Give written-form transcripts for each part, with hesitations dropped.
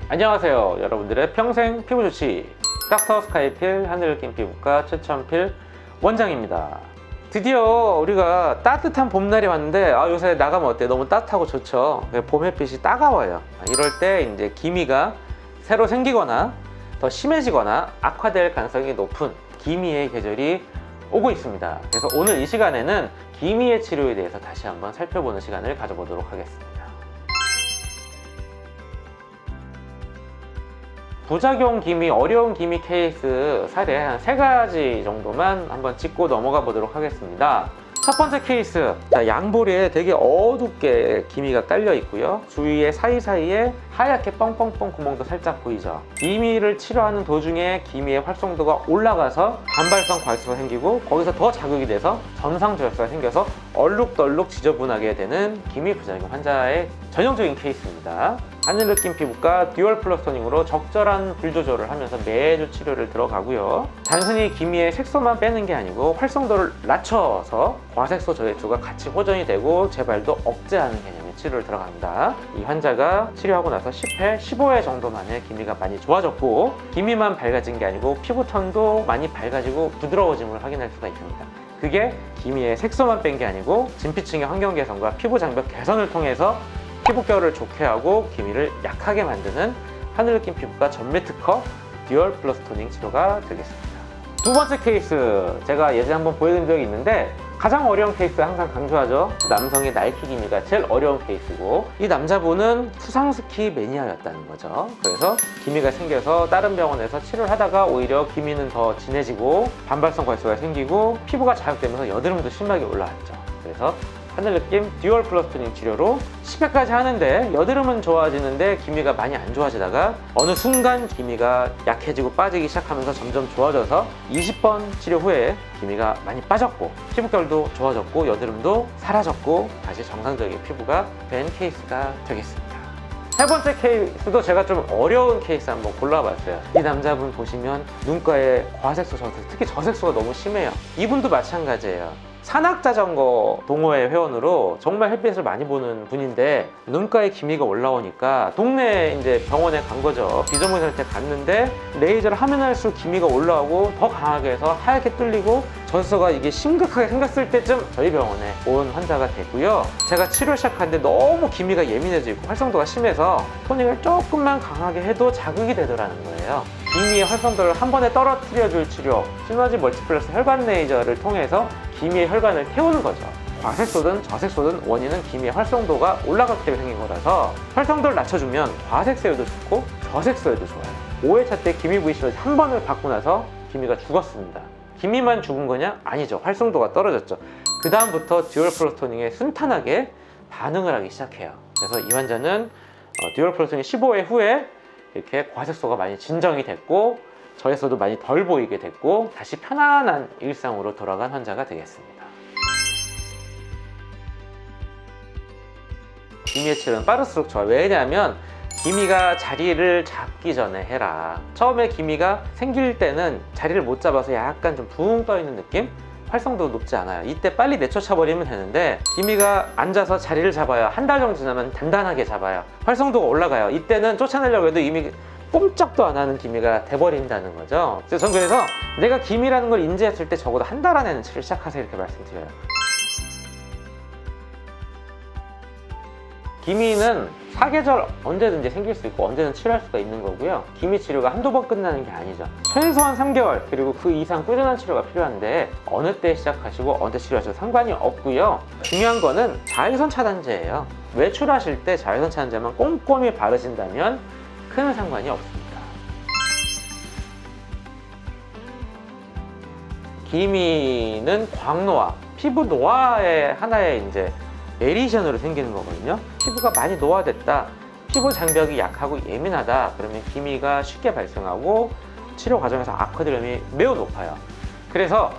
안녕하세요. 여러분들의 평생 피부 좋지 닥터 스카이필 하늘느낌 피부과 최천필 원장입니다. 드디어 우리가 따뜻한 봄날이 왔는데 요새 나가면 어때? 너무 따뜻하고 좋죠. 봄 햇빛이 따가워요. 이럴 때 이제 기미가 새로 생기거나 더 심해지거나 악화될 가능성이 높은 기미의 계절이 오고 있습니다. 그래서 오늘 이 시간에는 기미의 치료에 대해서 다시 한번 살펴보는 시간을 가져보도록 하겠습니다. 부작용 기미, 어려운 기미 케이스 사례 한 3가지 정도만 한번 짚고 넘어가 보도록 하겠습니다. 첫 번째 케이스, 양볼에 되게 어둡게 기미가 깔려 있고요. 주위에 사이사이에 하얗게 뻥뻥뻥 구멍도 살짝 보이죠. 기미를 치료하는 도중에 기미의 활성도가 올라가서 반발성 과습가 생기고 거기서 더 자극이 돼서 전상조약사가 생겨서 얼룩덜룩 지저분하게 되는 기미 부작용 환자의 전형적인 케이스입니다. 하늘느낌 피부과 듀얼 플러스 토닝으로 적절한 불 조절을 하면서 매주 치료를 들어가고요. 단순히 기미의 색소만 빼는 게 아니고 활성도를 낮춰서 과색소 저해수가 같이 호전이 되고 재발도 억제하는 개념의 치료를 들어갑니다. 이 환자가 치료하고 나서 10회, 15회 정도 만에 기미가 많이 좋아졌고 기미만 밝아진 게 아니고 피부톤도 많이 밝아지고 부드러워짐을 확인할 수가 있습니다. 그게 기미의 색소만 뺀 게 아니고 진피층의 환경 개선과 피부 장벽 개선을 통해서 피부결을 좋게 하고 기미를 약하게 만드는 하늘느낌 피부과 전매 특허 듀얼 플러스 토닝 치료가 되겠습니다. 두 번째 케이스, 제가 예전에 한번 보여드린 적이 있는데 가장 어려운 케이스 항상 강조하죠. 남성의 나이키 기미가 제일 어려운 케이스고 이 남자분은 수상스키 매니아였다는 거죠. 그래서 기미가 생겨서 다른 병원에서 치료를 하다가 오히려 기미는 더 진해지고 반발성 과습가 생기고 피부가 자극되면서 여드름도 심하게 올라왔죠. 그래서 하늘느낌 듀얼 플러스 토닝 치료로 10회까지 하는데 여드름은 좋아지는데 기미가 많이 안 좋아지다가 어느 순간 기미가 약해지고 빠지기 시작하면서 점점 좋아져서 20번 치료 후에 기미가 많이 빠졌고 피부결도 좋아졌고 여드름도 사라졌고 다시 정상적인 피부가 된 케이스가 되겠습니다. 세 번째 케이스도 제가 좀 어려운 케이스 한번 골라봤어요. 이 남자분 보시면 눈가에 과색소, 특히 저색소가 너무 심해요. 이분도 마찬가지예요. 산악자전거 동호회 회원으로 정말 햇빛을 많이 보는 분인데 눈가에 기미가 올라오니까 동네 이제 병원에 간 거죠. 비전문 상태 갔는데 레이저를 하면 할수록 기미가 올라오고 더 강하게 해서 하얗게 뚫리고 저색소가 이게 심각하게 생겼을 때쯤 저희 병원에 온 환자가 됐고요. 제가 치료 시작하는데 너무 기미가 예민해지고 활성도가 심해서 토닝을 조금만 강하게 해도 자극이 되더라는 거예요. 기미의 활성도를 한 번에 떨어뜨려줄 치료, 시너지 멀티플렉스 혈관 레이저를 통해서 기미의 혈관을 태우는 거죠. 과색소든 저색소든 원인은 기미의 활성도가 올라갔기 때문에 생긴 거라서 활성도를 낮춰주면 과색소에도 좋고 저색소에도 좋아요. 5회차 때 기미 부위 시너지 한 번을 받고 나서 기미가 죽었습니다. 기미만 죽은 거냐? 아니죠. 활성도가 떨어졌죠. 그 다음부터 듀얼 플러스 토닝에 순탄하게 반응을 하기 시작해요. 그래서 이 환자는 듀얼 플러스 토닝 15회 후에 이렇게 과색소가 많이 진정이 됐고 저에서도 많이 덜 보이게 됐고 다시 편안한 일상으로 돌아간 환자가 되겠습니다. 기미의 치료는 빠를수록 좋아요. 왜냐하면 기미가 자리를 잡기 전에 해라. 처음에 기미가 생길 때는 자리를 못 잡아서 약간 좀 붕 떠있는 느낌? 활성도 높지 않아요. 이때 빨리 내쫓아버리면 되는데 기미가 앉아서 자리를 잡아요. 한 달 정도 지나면 단단하게 잡아요. 활성도가 올라가요. 이때는 쫓아내려고 해도 이미 꼼짝도 안 하는 기미가 돼버린다는 거죠. 그래서 저는 그래서 내가 기미라는 걸 인지했을 때 적어도 한 달 안에는 치료를 시작하세요 이렇게 말씀드려요. 기미는 사계절 언제든지 생길 수 있고 언제든 치료할 수가 있는 거고요. 기미 치료가 한두 번 끝나는 게 아니죠. 최소한 3개월 그리고 그 이상 꾸준한 치료가 필요한데 어느 때 시작하시고 어느 때 치료하셔도 상관이 없고요. 중요한 거는 자외선 차단제예요. 외출하실 때 자외선 차단제만 꼼꼼히 바르신다면 큰 상관이 없습니다. 기미는 광노화, 피부 노화의 하나의 이제 베리에이션으로 생기는 거거든요. 피부가 많이 노화됐다, 피부 장벽이 약하고 예민하다 그러면 기미가 쉽게 발생하고 치료 과정에서 악화될 위험이 매우 높아요. 그래서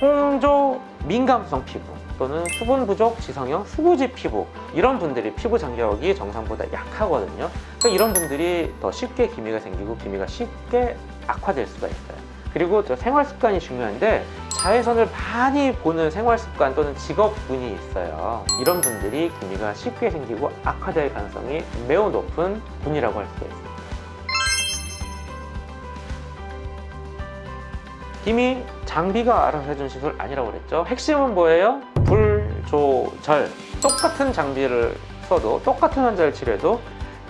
홍조 민감성 피부 또는 수분 부족 지성형 수부지 피부 이런 분들이 피부 장벽이 정상보다 약하거든요. 그러니까 이런 분들이 더 쉽게 기미가 생기고 기미가 쉽게 악화될 수가 있어요. 그리고 저 생활 습관이 중요한데 자외선을 많이 보는 생활 습관 또는 직업군이 있어요. 이런 분들이 기미가 쉽게 생기고 악화될 가능성이 매우 높은 군이라고 할 수가 있습니다. 기미 장비가 알아서 해준 시술 아니라고 그랬죠. 핵심은 뭐예요? 불 조절. 똑같은 장비를 써도 똑같은 환자를 치료해도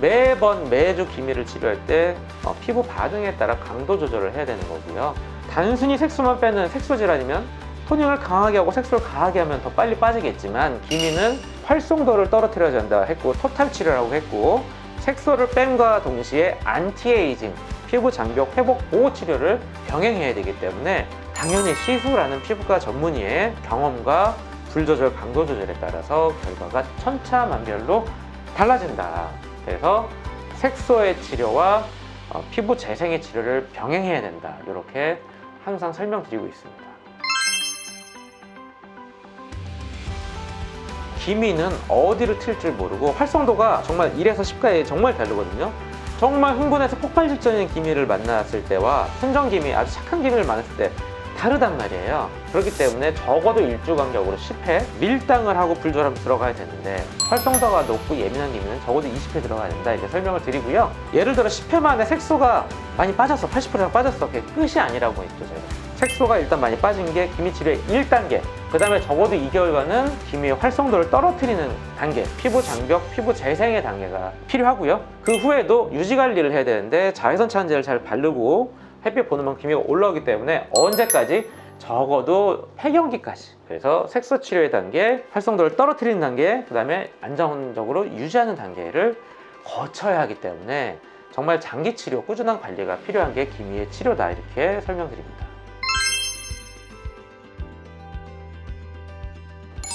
매주 기미를 치료할 때 피부 반응에 따라 강도 조절을 해야 되는 거고요. 단순히 색소만 빼는 색소 질환이면 토닝을 강하게 하고 색소를 강하게 하면 더 빨리 빠지겠지만, 기미는 활성도를 떨어뜨려야 된다 했고 토탈 치료라고 했고, 색소를 뺨과 동시에 안티에이징, 피부 장벽 회복 보호 치료를 병행해야 되기 때문에 당연히 시술하는 피부과 전문의의 경험과 불 조절, 강도 조절에 따라서 결과가 천차만별로 달라진다. 그래서 색소의 치료와 피부 재생의 치료를 병행해야 된다. 이렇게 항상 설명드리고 있습니다. 기미는 어디를 튈 줄 모르고 활성도가 정말 1에서 10까지 정말 다르거든요. 정말 흥분해서 폭발 직전인 기미를 만났을 때와 순정 기미, 아주 착한 기미를 만났을 때 다르단 말이에요. 그렇기 때문에 적어도 일주 간격으로 10회 밀당을 하고 불조절하면 들어가야 되는데, 활성도가 높고 예민한 기미는 적어도 20회 들어가야 된다, 이렇게 설명을 드리고요. 예를 들어 10회 만에 색소가 많이 빠졌어, 80% 이상 빠졌어, 그게 끝이 아니라고 했죠. 제가 색소가 일단 많이 빠진 게 기미 치료의 1단계, 그 다음에 적어도 2개월간은 기미의 활성도를 떨어뜨리는 단계, 피부 장벽, 피부 재생의 단계가 필요하고요. 그 후에도 유지 관리를 해야 되는데 자외선 차단제를 잘 바르고 햇빛 보는 만큼 기미가 올라오기 때문에 언제까지? 적어도 폐경기까지. 그래서 색소 치료의 단계, 활성도를 떨어뜨리는 단계, 그 다음에 안정적으로 유지하는 단계를 거쳐야 하기 때문에 정말 장기 치료, 꾸준한 관리가 필요한 게 기미의 치료다, 이렇게 설명드립니다.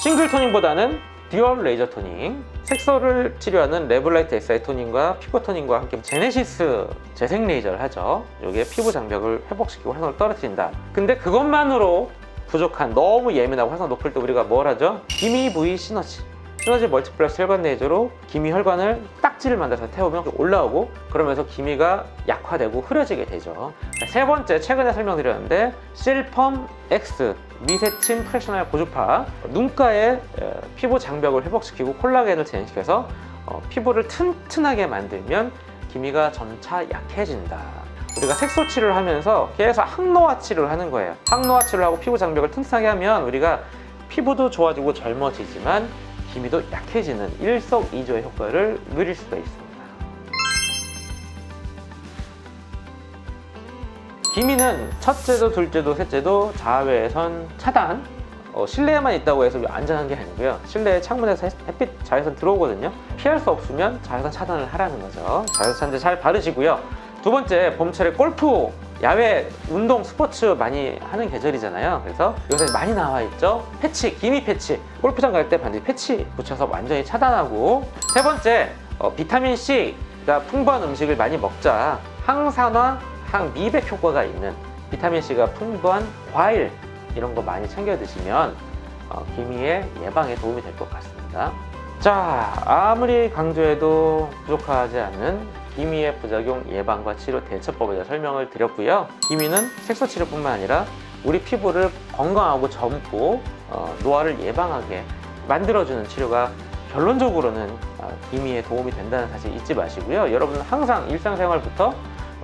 싱글 토닝보다는 듀얼 레이저 토닝, 색소를 치료하는 레블라이트 SI 토닝과 피부 토닝과 함께 제네시스 재생 레이저를 하죠. 이게 피부 장벽을 회복시키고 활성을 떨어뜨린다. 근데 그것만으로 부족한, 너무 예민하고 활성 높을 때 우리가 뭘 하죠? 기미 부위 시너지 멀티플렉스 혈관 레이저로 기미 혈관을 딱지를 만들어서 태우면 올라오고, 그러면서 기미가 약화되고 흐려지게 되죠. 세 번째, 최근에 설명드렸는데 실펌 X 미세침 프랙셔널 고주파, 눈가의 피부 장벽을 회복시키고 콜라겐을 재생시켜서 피부를 튼튼하게 만들면 기미가 점차 약해진다. 우리가 색소 치료를 하면서 계속 항노화 치료를 하는 거예요. 항노화 치료를 하고 피부 장벽을 튼튼하게 하면 우리가 피부도 좋아지고 젊어지지만 기미도 약해지는 일석이조의 효과를 누릴 수가 있습니다. 기미는 첫째도 둘째도 셋째도 자외선 차단, 실내에만 있다고 해서 안전한 게 아니고요. 실내에 창문에서 햇빛 자외선 들어오거든요. 피할 수 없으면 자외선 차단을 하라는 거죠. 자외선 차단제 잘 바르시고요. 두 번째, 봄철에 골프, 야외 운동, 스포츠 많이 하는 계절이잖아요. 그래서 요새 많이 나와 있죠. 패치, 기미 패치. 골프장 갈 때 반드시 패치 붙여서 완전히 차단하고. 세 번째, 비타민 C가 풍부한 음식을 많이 먹자. 항산화, 항미백 효과가 있는 비타민 C가 풍부한 과일, 이런 거 많이 챙겨 드시면 기미의 예방에 도움이 될 것 같습니다. 자, 아무리 강조해도 부족하지 않는 기미의 부작용 예방과 치료 대처법에 대해 설명을 드렸고요. 기미는 색소 치료뿐만 아니라 우리 피부를 건강하고 젊고 노화를 예방하게 만들어주는 치료가 결론적으로는 기미에 도움이 된다는 사실 잊지 마시고요. 여러분은 항상 일상생활부터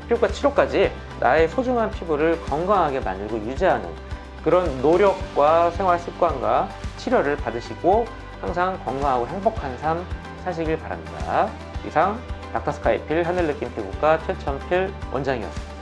피부과 치료까지 나의 소중한 피부를 건강하게 만들고 유지하는 그런 노력과 생활 습관과 치료를 받으시고 항상 건강하고 행복한 삶 사시길 바랍니다. 이상 닥터스카이필 하늘느낌 피부과 최천필 원장이었습니다.